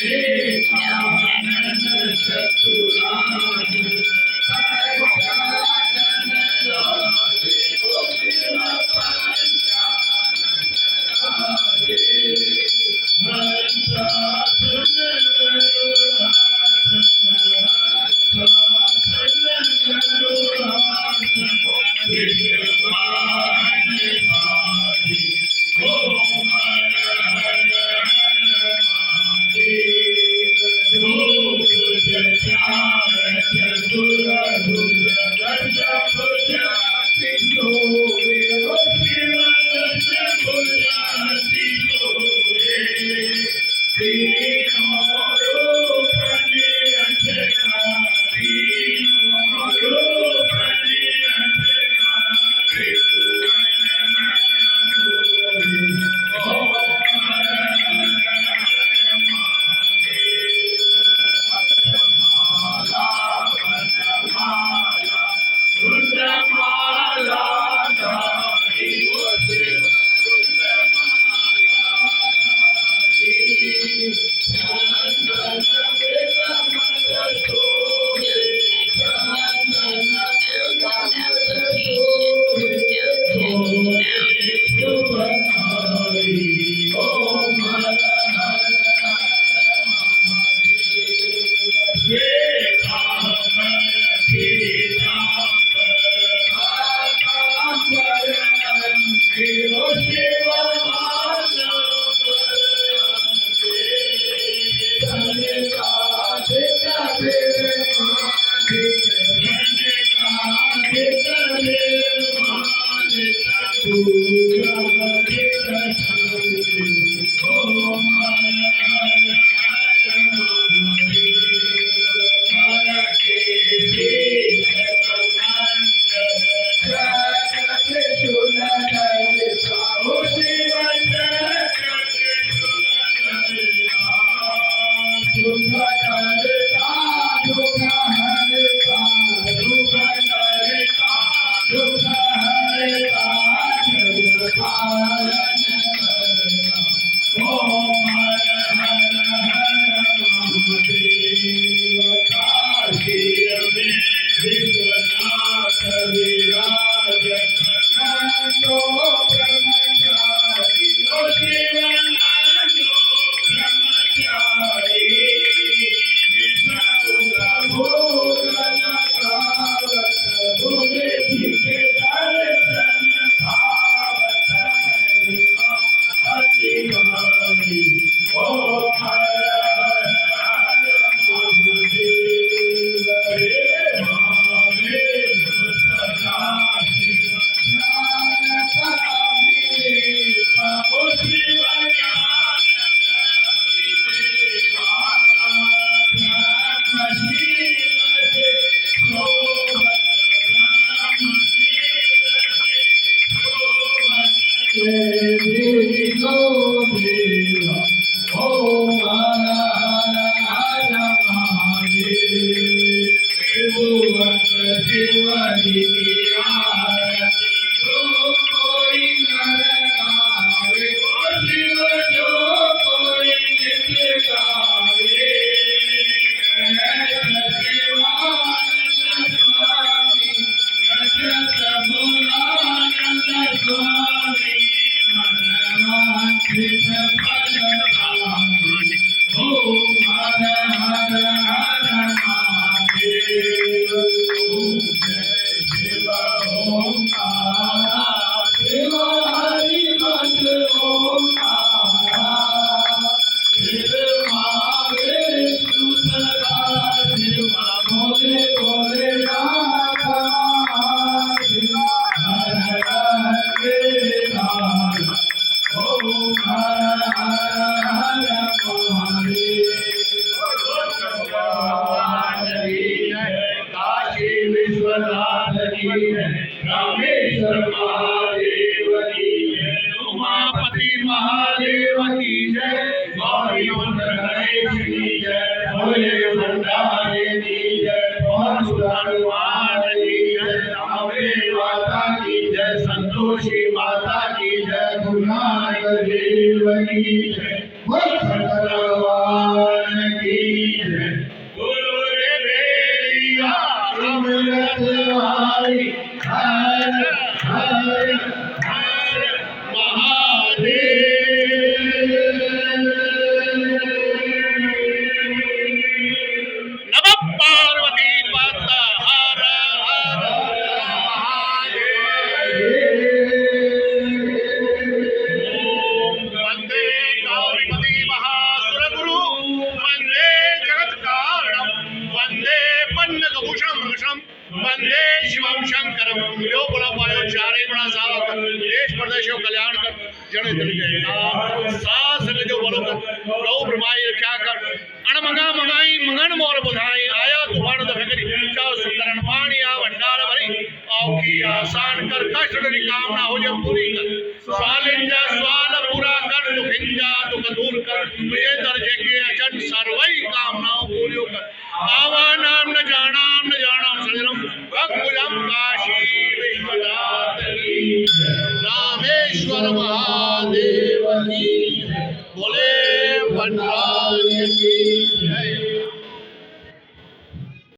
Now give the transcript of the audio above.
देव की जय। वंदे शिवम शंकरम यो बोला पायो चारे बड़ा सावा कर देश प्रदेश कल्याण कर जने दिल जय सास में जो बोलो कर गौ ब्रह्माई क्या कर अणमंगा मंगाई मंगन मोर बुधाई आया तूफान दफकरी चाओ सुंदरन पानी आ भंडार भरी औकी आसान कर कष्ट री कामना हो जब पूरी कर स्वालिंजा स्वाल पूरा कर दुखिंजा दुख दूर कर तुझे दर्जे के अचन सर्वई कामनाओं पूरी कर आवा नाम न जाना सजनम भक्तुजम काशी विश्वनाथ रामेश्वर